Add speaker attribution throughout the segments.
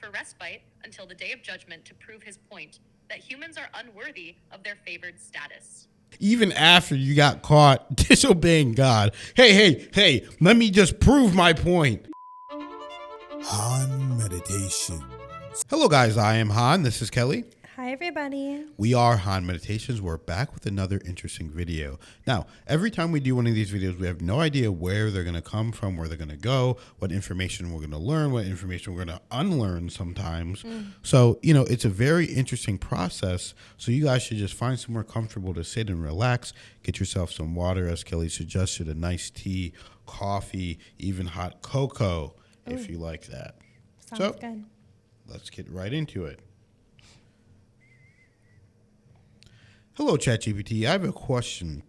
Speaker 1: for respite until the day of judgment to prove his point that humans are unworthy of their favored status.
Speaker 2: Even after you got caught disobeying God. Hey, let me just prove my point.
Speaker 3: Han Meditations.
Speaker 2: Hello guys, I am Han. This is Kelly.
Speaker 4: Hi everybody.
Speaker 2: We are Han Meditations. We're back with another interesting video. Now, every time we do one of these videos, we have no idea where they're going to come from, where they're going to go, what information we're going to learn, what information we're going to unlearn sometimes. So, it's a very interesting process. So you guys should just find somewhere comfortable to sit and relax. Get yourself some water, as Kelly suggested, a nice tea, coffee, even hot cocoa, if you like that.
Speaker 4: Sounds good.
Speaker 2: Let's get right into it. Hello, ChatGPT. I have a question.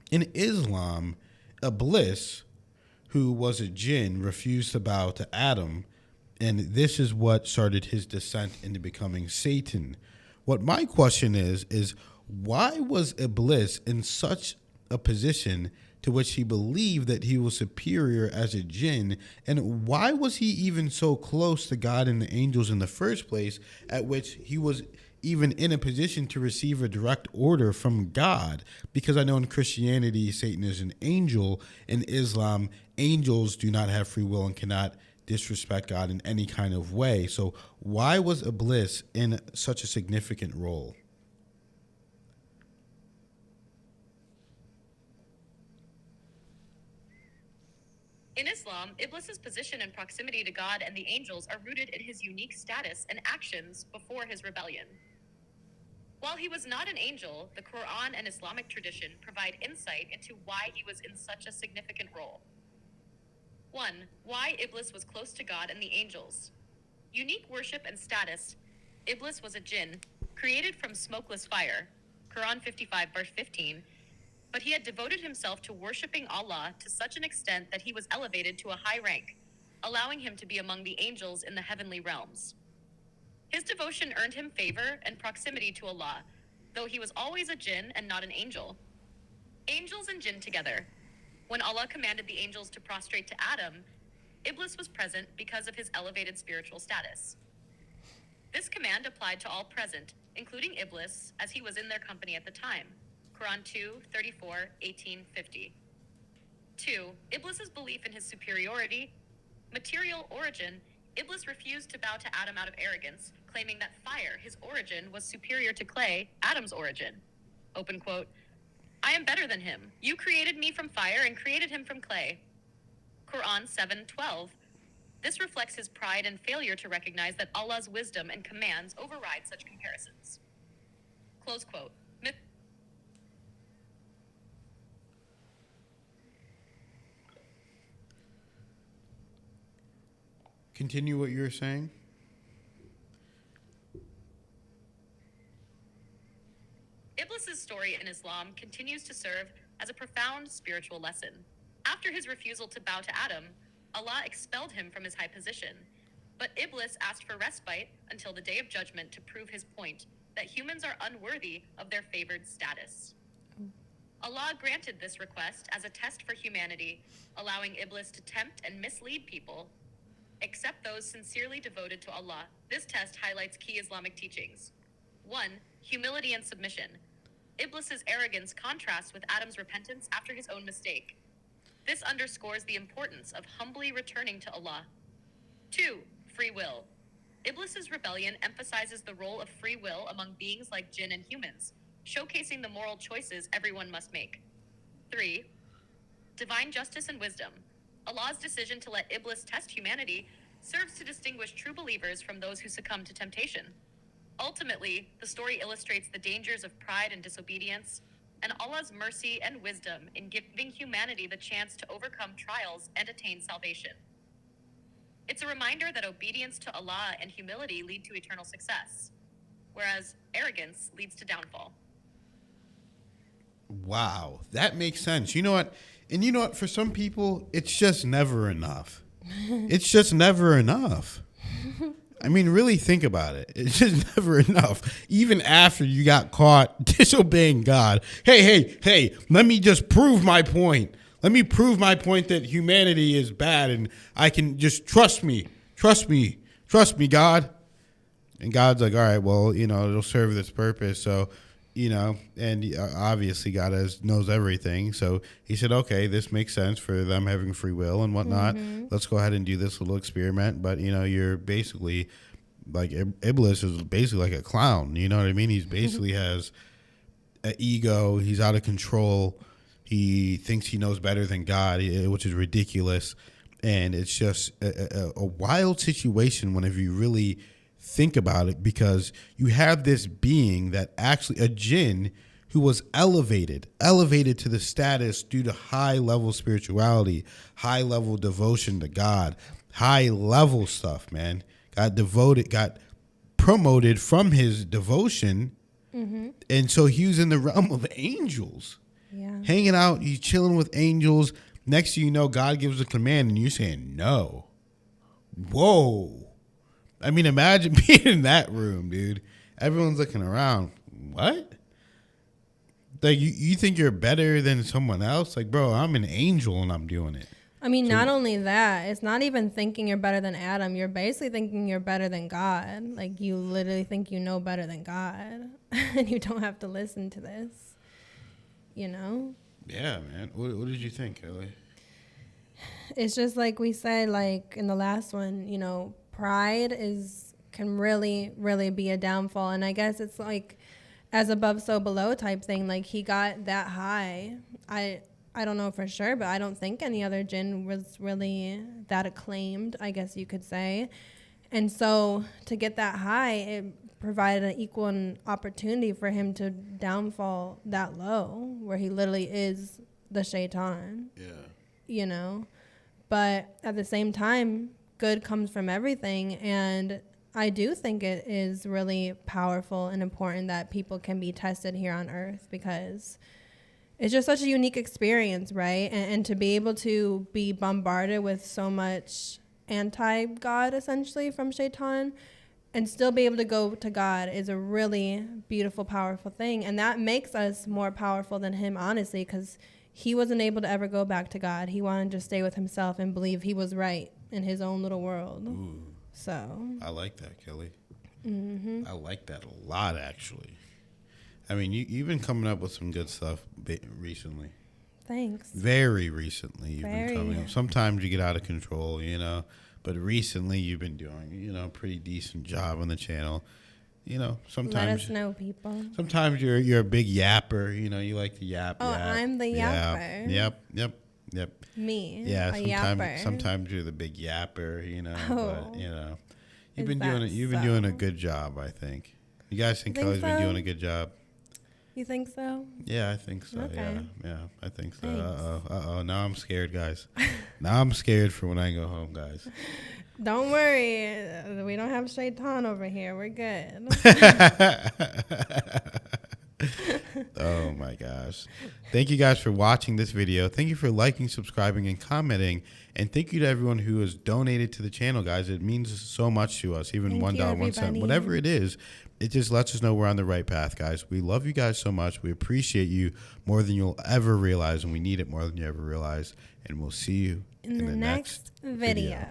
Speaker 2: In Islam, Iblis, who was a jinn, refused to bow to Adam, and this is what started his descent into becoming Satan. What my question is why was Iblis in such a position to which he believed that he was superior as a jinn, and why was he even so close to God and the angels in the first place, at which he was even in a position to receive a direct order from God? Because I know in Christianity, Satan is an angel. In Islam, angels do not have free will and cannot disrespect God in any kind of way. So why was Iblis in such a significant role?
Speaker 1: In Islam, Iblis's position and proximity to God and the angels are rooted in his unique status and actions before his rebellion. While he was not an angel, the Quran and Islamic tradition provide insight into why he was in such a significant role. 1. Why Iblis was close to God and the angels. Unique worship and status. Iblis was a jinn, created from smokeless fire, Quran 55 verse 15, but he had devoted himself to worshiping Allah to such an extent that he was elevated to a high rank, allowing him to be among the angels in the heavenly realms. His devotion earned him favor and proximity to Allah, though he was always a jinn and not an angel. Angels and jinn together. When Allah commanded the angels to prostrate to Adam, Iblis was present because of his elevated spiritual status. This command applied to all present, including Iblis, as he was in their company at the time. Quran 2, 34, 18, 50. 2. Iblis's belief in his superiority. Material origin. Iblis refused to bow to Adam out of arrogance, claiming that fire, his origin, was superior to clay, Adam's origin. Open quote. I am better than him. You created me from fire and created him from clay. Quran 7:12. This reflects his pride and failure to recognize that Allah's wisdom and commands override such comparisons. Close quote.
Speaker 2: Continue what you were saying.
Speaker 1: Iblis's story in Islam continues to serve as a profound spiritual lesson. After his refusal to bow to Adam, Allah expelled him from his high position. But Iblis asked for respite until the day of judgment to prove his point that humans are unworthy of their favored status. Allah granted this request as a test for humanity, allowing Iblis to tempt and mislead people, except those sincerely devoted to Allah. This test highlights key Islamic teachings. 1. Humility and submission. Iblis's arrogance contrasts with Adam's repentance after his own mistake. This underscores the importance of humbly returning to Allah. 2. Free will. Iblis's rebellion emphasizes the role of free will among beings like jinn and humans, showcasing the moral choices everyone must make. 3. Divine justice and wisdom. Allah's decision to let Iblis test humanity serves to distinguish true believers from those who succumb to temptation. Ultimately, the story illustrates the dangers of pride and disobedience, and Allah's mercy and wisdom in giving humanity the chance to overcome trials and attain salvation. It's a reminder that obedience to Allah and humility lead to eternal success, whereas arrogance leads to downfall.
Speaker 2: Wow, that makes sense. You know what? And you know what? For some people, it's just never enough. It's just never enough. I mean, really think about it. It's just never enough. Even after you got caught disobeying God. Hey, let me just prove my point. Let me prove my point that humanity is bad and I can just trust me. Trust me, God. And God's like, all right, well, it'll serve this purpose. So, and obviously God knows everything. So he said, okay, this makes sense for them having free will and whatnot. Let's go ahead and do this little experiment. But, you're basically like Iblis is basically like a clown. You know what I mean? He's basically has an ego. He's out of control. He thinks he knows better than God, which is ridiculous. And it's just a wild situation whenever you really think about it, because you have this being that actually, a jinn who was elevated to the status due to high level spirituality, high level devotion to God, high level stuff, man. Got promoted from his devotion. And so he was in the realm of angels.
Speaker 4: Yeah.
Speaker 2: Hanging out, he's chilling with angels. Next thing you know, God gives a command and you're saying no. Whoa. I mean, imagine being in that room, dude. Everyone's looking around. What? Like, you think you're better than someone else? Like, bro, I'm an angel and I'm doing it.
Speaker 4: I mean, not only that, it's not even thinking you're better than Adam. You're basically thinking you're better than God. Like, you literally think you know better than God. And you don't have to listen to this. Yeah,
Speaker 2: man. What did you think, Kelly?
Speaker 4: It's just like we said, like, in the last one, pride can really, really be a downfall. And I guess it's like as above, so below type thing. Like, he got that high. I don't know for sure, but I don't think any other jinn was really that acclaimed, I guess you could say. And so to get that high, it provided an equal opportunity for him to downfall that low, where he literally is the shaitan.
Speaker 2: Yeah.
Speaker 4: But at the same time, good comes from everything. And I do think it is really powerful and important that people can be tested here on earth, because it's just such a unique experience, right? And to be able to be bombarded with so much anti-God, essentially, from Shaitan, and still be able to go to God is a really beautiful, powerful thing. And that makes us more powerful than him, honestly, because he wasn't able to ever go back to God. He wanted to stay with himself and believe he was right in his own little world.
Speaker 2: Ooh.
Speaker 4: So
Speaker 2: I like that, Kelly. I like that a lot, actually. I mean, you've been coming up with some good stuff recently.
Speaker 4: Thanks.
Speaker 2: Very recently, you've been coming up. Sometimes you get out of control, but recently you've been doing, a pretty decent job on the channel. Sometimes
Speaker 4: let us know, people.
Speaker 2: Sometimes you're a big yapper. You like to yap.
Speaker 4: Oh, I'm the yapper.
Speaker 2: Yep.
Speaker 4: Me.
Speaker 2: Yeah. Sometimes you're the big yapper.
Speaker 4: Oh.
Speaker 2: But you've been doing a good job, I think. You guys think Kelly's been doing a good job?
Speaker 4: You think so?
Speaker 2: Yeah, I think so.
Speaker 4: Okay.
Speaker 2: Yeah, I think so.
Speaker 4: Thanks.
Speaker 2: Uh-oh. Now I'm scared, guys. Now I'm scared for when I go home, guys.
Speaker 4: Don't worry. We don't have Shaitan over here. We're good.
Speaker 2: Oh, my gosh. Thank you guys for watching this video. Thank you for liking, subscribing, and commenting. And thank you to everyone who has donated to the channel, guys. It means so much to us, even $1, 1 cent, whatever it is. It just lets us know we're on the right path, guys. We love you guys so much. We appreciate you more than you'll ever realize, and we need it more than you ever realize. And we'll see you in the next video.